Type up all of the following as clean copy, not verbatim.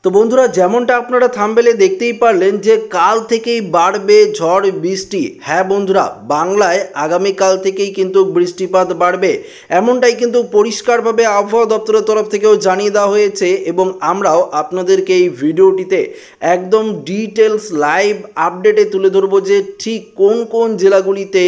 তো বন্ধুরা, যেমনটা আপনারা থাম্বনেলে দেখতেই পারলেন যে কাল থেকেই বাড়বে ঝড় বৃষ্টি। হ্যাঁ বন্ধুরা, বাংলায় আগামীকাল থেকেই কিন্তু বৃষ্টিপাত বাড়বে, এমনটাই কিন্তু পরিষ্কারভাবে আবহাওয়া দপ্তরের তরফ থেকেও জানিয়ে দেওয়া হয়েছে। এবং আমরাও আপনাদেরকে এই ভিডিওটিতে একদম ডিটেলস লাইভ আপডেটে তুলে ধরবো যে ঠিক কোন কোন জেলাগুলিতে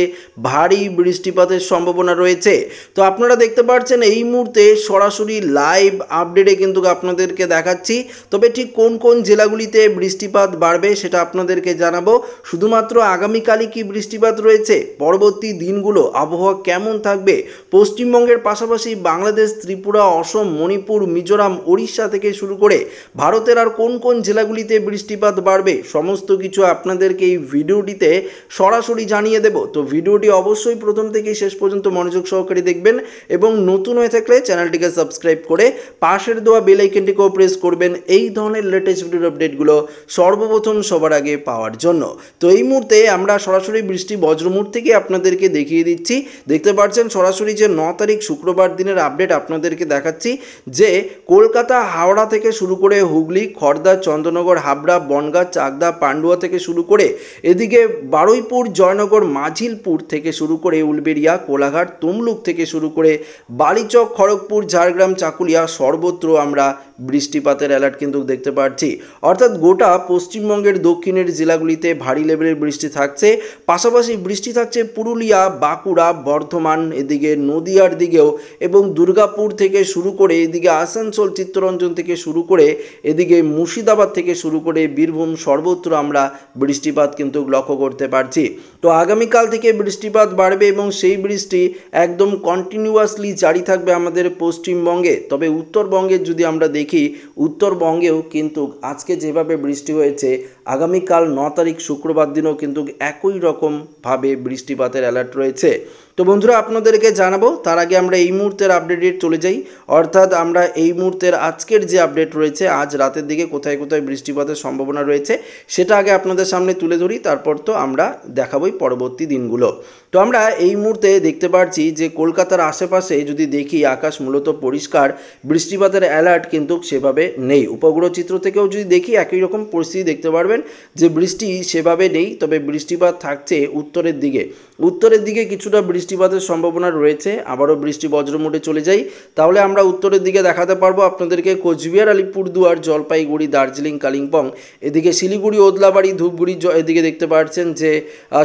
ভারী বৃষ্টিপাতের সম্ভাবনা রয়েছে। তো আপনারা দেখতে পাচ্ছেন এই মুহূর্তে সরাসরি লাইভ আপডেটে কিন্তু আপনাদেরকে দেখাচ্ছি। তবে ঠিক কোন কোন জেলাগুলিতে বৃষ্টিপাত বাড়বে সেটা আপনাদেরকে জানাবো। শুধুমাত্র আগামীকালই কি বৃষ্টিপাত রয়েছে, পরবর্তী দিনগুলো আবহাওয়া কেমন থাকবে, পশ্চিমবঙ্গের পাশাপাশি বাংলাদেশ, ত্রিপুরা, অসম, মণিপুর, মিজোরাম, উড়িষ্যা থেকে শুরু করে ভারতের আর কোন কোন জেলাগুলিতে বৃষ্টিপাত বাড়বে, সমস্ত কিছু আপনাদেরকে এই ভিডিওটিতে সরাসরি জানিয়ে দেব। তো ভিডিওটি অবশ্যই প্রথম থেকে শেষ পর্যন্ত মনোযোগ সহকারে দেখবেন এবং নতুন হয়ে থাকলে চ্যানেলটিকে সাবস্ক্রাইব করে পাশের দেওয়া বেল আইকনটিকেও প্রেস করবেন এই ধরনের লেটেস্ট ভিডিওর আপডেটগুলো সর্বপ্রথম সবার আগে পাওয়ার জন্য। তো এই মুহূর্তে আমরা সরাসরি বৃষ্টি বজ্রমুহূর্ত থেকে আপনাদেরকে দেখিয়ে দিচ্ছি। দেখতে পাচ্ছেন সরাসরি যে 9 তারিখ শুক্রবার দিনের আপডেট আপনাদেরকে দেখাচ্ছি যে কলকাতা, হাওড়া থেকে শুরু করে হুগলি, খড়দা, চন্দ্রনগর, হাবড়া, বনগাঁ, চাকদা, পান্ডুয়া থেকে শুরু করে এদিকে বারুইপুর, জয়নগর, মাঝিলপুর থেকে শুরু করে উলবেড়িয়া, কোলাঘাট, তমলুক থেকে শুরু করে বালিচক, খড়গপুর, ঝাড়গ্রাম, চাকুলিয়া সর্বত্র আমরা বৃষ্টিপাতের অ্যালার্ট কিন্তু দেখতে পাচ্ছি। অর্থাৎ গোটা পশ্চিমবঙ্গের দক্ষিণের জেলাগুলিতে ভারী লেভেলের বৃষ্টি থাকছে। পাশাপাশি বৃষ্টি থাকছে পুরুলিয়া, বাঁকুড়া, বর্ধমান, এদিকে নদিয়ার দিকেও এবং দুর্গাপুর থেকে শুরু করে এদিকে আসানসোল, চিত্তরঞ্জন থেকে শুরু করে এদিকে মুর্শিদাবাদ থেকে শুরু করে বীরভূম সর্বত্র আমরা বৃষ্টিপাত কিন্তু লক্ষ্য করতে পারছি। তো আগামীকাল থেকে বৃষ্টিপাত বাড়বে এবং সেই বৃষ্টি একদম কন্টিনিউয়াসলি জারি থাকবে আমাদের পশ্চিমবঙ্গে। তবে উত্তরবঙ্গের যদি আমরা দেখি, উত্তরবঙ্গেও কিন্তু আজকে যেভাবে বৃষ্টি হয়েছে আগামীকাল 9 তারিখ শুক্রবার দিনও কিন্তু একই রকমভাবে বৃষ্টিপাতের অ্যালার্ট রয়েছে। তো বন্ধুরা, আপনাদেরকে জানাবো তার আগে আমরা এই মুহূর্তের আপডেটে চলে যাই। অর্থাৎ আমরা এই মুহূর্তের আজকের যে আপডেট রয়েছে, আজ রাতের দিকে কোথায় কোথায় বৃষ্টিপাতের সম্ভাবনা রয়েছে সেটা আগে আপনাদের সামনে তুলে ধরি, তারপর তো আমরা দেখাবোই পরবর্তী দিনগুলো। তো আমরা এই মুহূর্তে দেখতে পাচ্ছি যে কলকাতার আশেপাশে যদি দেখি আকাশ মূলত পরিষ্কার, বৃষ্টিপাতের অ্যালার্ট কিন্তু সেভাবে নেই। উপগ্রহ চিত্র থেকেও যদি দেখি একই রকম পরিস্থিতি দেখতে পারবেন যে বৃষ্টি সেভাবে নেই। তবে বৃষ্টিপাত থাকছে উত্তরের দিকে, উত্তরের দিকে কিছুটা বৃষ্টিপাতের সম্ভাবনা রয়েছে। আবারও বৃষ্টি বজ্রমুটে চলে যাই তাহলে আমরা উত্তরের দিকে দেখাতে পারবো আপনাদেরকে কোচবিহার, আলিপুরদুয়ার, জলপাইগুড়ি, দার্জিলিং, কালিম্পং, এদিকে শিলিগুড়ি, ওদলাবাড়ি, ধূপগুড়ি, এদিকে দেখতে পাচ্ছেন যে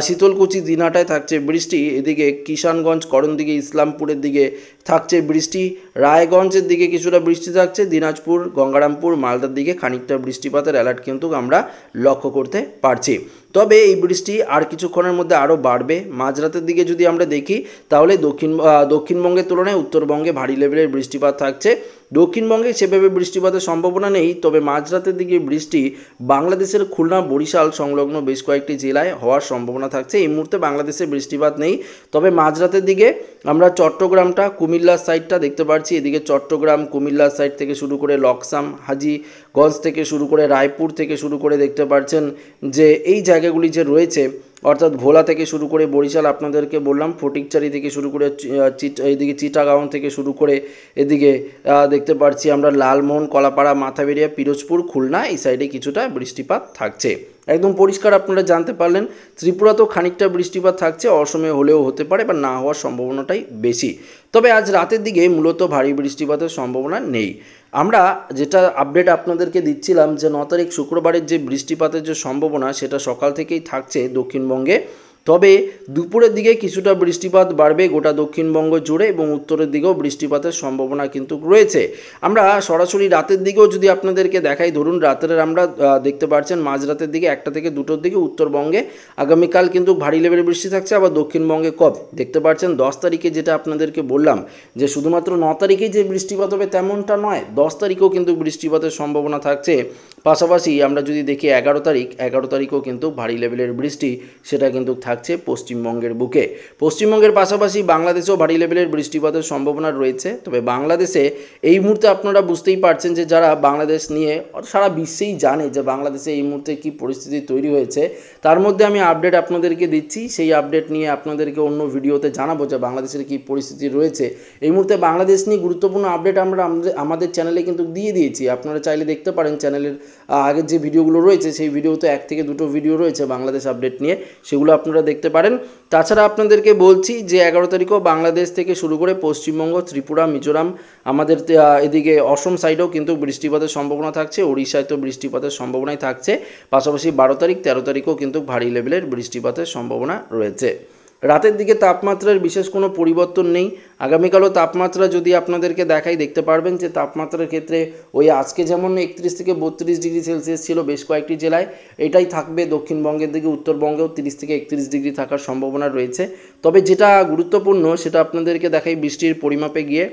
শীতলকুচি, দিনহাটায় থাকছে বৃষ্টি। এদিকে কিষানগঞ্জ, করণদিঘি, ইসলামপুরের দিকে থাকছে বৃষ্টি। রায়গঞ্জের দিকে কিছুটা বৃষ্টি থাকছে। দিনাজপুর, গঙ্গারামপুর, মালদার দিকে খানিকটা বৃষ্টিপাতের অ্যালার্ট কিন্তু আমরা লক্ষ্য করতে পারছি। তবে এই বৃষ্টি আর কিছুক্ষণের মধ্যে আরও বাড়বে। মাঝরাতের দিকে যদি আমরা দেখি তাহলে দক্ষিণবঙ্গের তুলনায় উত্তরবঙ্গে ভারী লেভেলের বৃষ্টিপাত থাকছে। দক্ষিণবঙ্গে সেভাবে বৃষ্টিপাতের সম্ভাবনা নেই। তবে মাঝরাতের দিকে বৃষ্টি বাংলাদেশের খুলনা, বরিশাল সংলগ্ন বেশ কয়েকটি জেলায় হওয়ার সম্ভাবনা থাকছে। এই মুহূর্তে বাংলাদেশে বৃষ্টিপাত নেই। তবে মাঝরাতের দিকে আমরা চট্টগ্রামটা, কুমিল্লার সাইডটা দেখতে পাচ্ছি। এদিকে চট্টগ্রাম, কুমিল্লার সাইড থেকে শুরু করে লকসাম, হাজিগঞ্জ থেকে শুরু করে রায়পুর থেকে শুরু করে দেখতে পাচ্ছেন যে এই জায়গাগুলি যে রয়েছে, অর্থাৎ ভোলা থেকে শুরু করে বরিশাল, আপনাদেরকে বললাম ফটিকচারি থেকে শুরু করে এদিকে চিটাগাঁও থেকে শুরু করে এদিকে দেখতে পাচ্ছি আমরা লালমোহন, কলাপাড়া, মাথাবেড়িয়া, পিরোজপুর, খুলনা এই সাইডে কিছুটা বৃষ্টিপাত থাকছে। একদম পরিষ্কার আপনারা জানতে পারলেন। ত্রিপুরাতেও খানিকটা বৃষ্টিপাত থাকছে, অসমে হলেও হতে পারে বা না হওয়ার সম্ভাবনাটাই বেশি। তবে আজ রাতের দিকে মূলত ভারী বৃষ্টিপাতের সম্ভাবনা নেই। আমরা যেটা আপডেট আপনাদেরকে দিচ্ছিলাম যে 9 তারিখ শুক্রবারের যে বৃষ্টিপাতের যে সম্ভাবনা সেটা সকাল থেকেই থাকছে দক্ষিণবঙ্গে। তবে দুপুরের দিকে কিছুটা বৃষ্টিপাত বাড়বে গোটা দক্ষিণবঙ্গ জুড়ে এবং উত্তরের দিকেও বৃষ্টিপাতের সম্ভাবনা কিন্তু রয়েছে। আমরা সরাসরি রাতের দিকেও যদি আপনাদেরকে দেখাই, ধরুন রাতের আমরা দেখতে পাচ্ছেন মাঝরাতের দিকে 1টা থেকে 2টোর দিকে উত্তরবঙ্গে আগামীকাল কিন্তু ভারী লেভেলের বৃষ্টি থাকছে। আবার দক্ষিণবঙ্গে কম দেখতে পাচ্ছেন 10 তারিখে, যেটা আপনাদেরকে বললাম যে শুধুমাত্র 9 তারিখেই যে বৃষ্টিপাত হবে তেমনটা নয়, 10 তারিখেও কিন্তু বৃষ্টিপাতের সম্ভাবনা থাকছে। পাশাপাশি আমরা যদি দেখি 11 তারিখও কিন্তু ভারী লেভেলের বৃষ্টি সেটা কিন্তু থাকছে পশ্চিমবঙ্গের বুকে। পশ্চিমবঙ্গের পাশাপাশি বাংলাদেশেও ভারী লেভেলের বৃষ্টিপাতের সম্ভাবনা রয়েছে। তবে বাংলাদেশে এই মুহূর্তে আপনারা বুঝতেই পারছেন যে যারা বাংলাদেশ নিয়ে সারা বিশ্বেই জানে যে বাংলাদেশে এই মুহূর্তে কী পরিস্থিতি তৈরি হয়েছে, তার মধ্যে আমি আপডেট আপনাদেরকে দিচ্ছি। সেই আপডেট নিয়ে আপনাদেরকে অন্য ভিডিওতে জানাবো যে বাংলাদেশের কী পরিস্থিতি রয়েছে। এই মুহূর্তে বাংলাদেশ নিয়ে গুরুত্বপূর্ণ আপডেট আমরা আমাদের চ্যানেলে কিন্তু দিয়ে দিয়েছি। আপনারা চাইলে দেখতে পারেন চ্যানেলের আগের যে ভিডিওগুলো রয়েছে সেই ভিডিওতে 1 থেকে 2টো ভিডিও রয়েছে বাংলাদেশ আপডেট নিয়ে, সেগুলো আপনারা দেখতে পারেন। তাছাড়া আপনাদেরকে বলছি যে 11 তারিখও বাংলাদেশ থেকে শুরু করে পশ্চিমবঙ্গ, ত্রিপুরা, মিজোরাম, আমাদের এদিকে অসম সাইডেও কিন্তু বৃষ্টিপাতের সম্ভাবনা থাকছে। ওড়িশায় তো বৃষ্টিপাতের সম্ভাবনাই থাকছে। পাশাপাশি 12 তারিখ 13 তারিখও কিন্তু ভারী লেভেলের বৃষ্টিপাতের সম্ভাবনা রয়েছে। রাতের দিকে তাপমাত্রার বিশেষ কোনো পরিবর্তন নেই। আগামীকালও তাপমাত্রা যদি আপনাদেরকে দেখাই, দেখতে পারবেন যে তাপমাত্রার ক্ষেত্রে ওই আজকে যেমন 31 থেকে 32 ডিগ্রি সেলসিয়াস ছিল বেশ কয়েকটি জেলায়, এটাই থাকবে দক্ষিণবঙ্গের দিকে। উত্তরবঙ্গেও 30 থেকে 31 ডিগ্রি থাকার সম্ভাবনা রয়েছে। তবে যেটা গুরুত্বপূর্ণ সেটা আপনাদেরকে দেখাই বৃষ্টির পরিমাপে গিয়ে।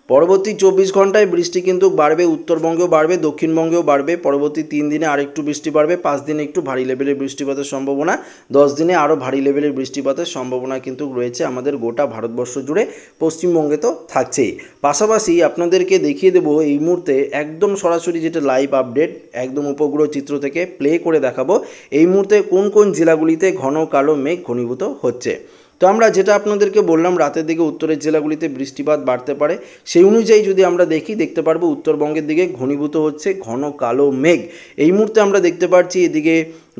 পরবর্তী 24 ঘন্টায় বৃষ্টি কিন্তু বাড়বে, উত্তরবঙ্গেও বাড়বে, দক্ষিণবঙ্গেও বাড়বে। পরবর্তী 3 দিনে আরেকটু বৃষ্টি বাড়বে, 5 দিনে একটু ভারী লেভেলের বৃষ্টিপাতের সম্ভাবনা, 10 দিনে আরও ভারী লেভেলের বৃষ্টিপাতের সম্ভাবনা কিন্তু রয়েছে আমাদের গোটা ভারতবর্ষ জুড়ে। পশ্চিমবঙ্গে তো থাকছেই। পাশাপাশি আপনাদেরকে দেখিয়ে দেবো এই মুহূর্তে একদম সরাসরি যেটা লাইভ আপডেট একদম উপগ্রহ চিত্র থেকে প্লে করে দেখাবো এই মুহূর্তে কোন কোন জেলাগুলিতে ঘন কালো মেঘ ঘনীভূত হচ্ছে। তো আমরা যেটা আপনাদেরকে বললাম রাতের দিকে উত্তরের জেলাগুলিতে বৃষ্টিপাত বাড়তে পারে, সেই অনুযায়ী যদি আমরা দেখতে পারবো উত্তরবঙ্গের দিকে ঘনীভূত হচ্ছে ঘন কালো মেঘ। এই মুহূর্তে আমরা দেখতে পাচ্ছি এদিকে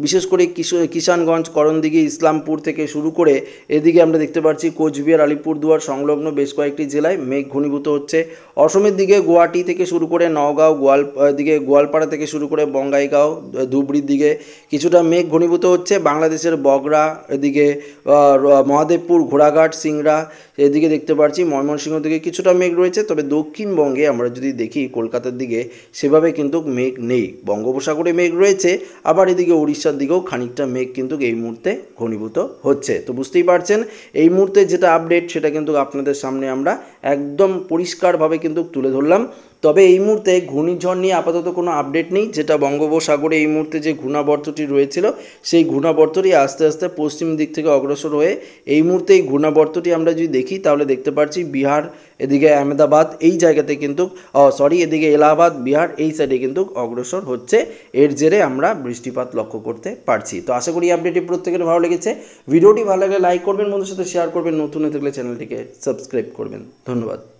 বিশেষ করে কিষানগঞ্জ, করণদিঘি, ইসলামপুর থেকে শুরু করে এদিকে আমরা দেখতে পাচ্ছি কোচবিহার, আলিপুরদুয়ার সংলগ্ন বেশ কয়েকটি জেলায় মেঘ ঘনীভূত হচ্ছে। অসমের দিকে গুয়াহাটি থেকে শুরু করে নওগাঁও, গোয়ালপাড়া থেকে শুরু করে বঙ্গাইগাঁও, ধুবড়ির দিকে কিছুটা মেঘ ঘনীভূত হচ্ছে। বাংলাদেশের বগরা, এদিকে মহাদেবপুর, ঘোড়াঘাট, সিংড়া, এদিকে দেখতে পাচ্ছি ময়মনসিংহ দিকে কিছুটা মেঘ রয়েছে। তবে দক্ষিণবঙ্গে আমরা যদি দেখি কলকাতার দিকে সেভাবে কিন্তু মেঘ নেই। বঙ্গোপসাগরে মেঘ রয়েছে, আবার এদিকে উড়িষ্যার দিকেও খানিকটা মেঘ কিন্তু এই মুহূর্তে ঘনীভূত হচ্ছে। তো বুঝতেই পারছেন এই মুহূর্তে যেটা আপডেট সেটা কিন্তু আপনাদের সামনে আমরা একদম পরিষ্কারভাবে কিন্তু তুলে ধরলাম। তবে এই মুহূর্তে ঘূর্ণিঝড় নিয়ে আপাতত কোনো আপডেট নেই। যেটা বঙ্গোপসাগরে এই মুহূর্তে যে ঘূর্ণাবর্তটি রয়েছিল সেই ঘূর্ণাবর্তটি আস্তে আস্তে পশ্চিম দিক থেকে অগ্রসর হয়ে এই মুহূর্তে এই ঘূর্ণাবর্তটি আমরা যদি দেখি তাহলে দেখতে পাচ্ছি বিহার, এদিকে আহমেদাবাদ এই জায়গাতে কিন্তু এদিকে এলাহাবাদ, বিহার এই সাইডে কিন্তু অগ্রসর হচ্ছে। এর জেরে আমরা বৃষ্টিপাত লক্ষ্য করতে পারছি। তো আশা করি আপডেটটি প্রত্যেকের ভালো লেগেছে। ভিডিওটি ভালো লাগলে লাইক করবেন, বন্ধুদের সাথে শেয়ার করবেন, নতুন হয়ে থাকলে চ্যানেলটিকে সাবস্ক্রাইব করবেন। ধন্যবাদ।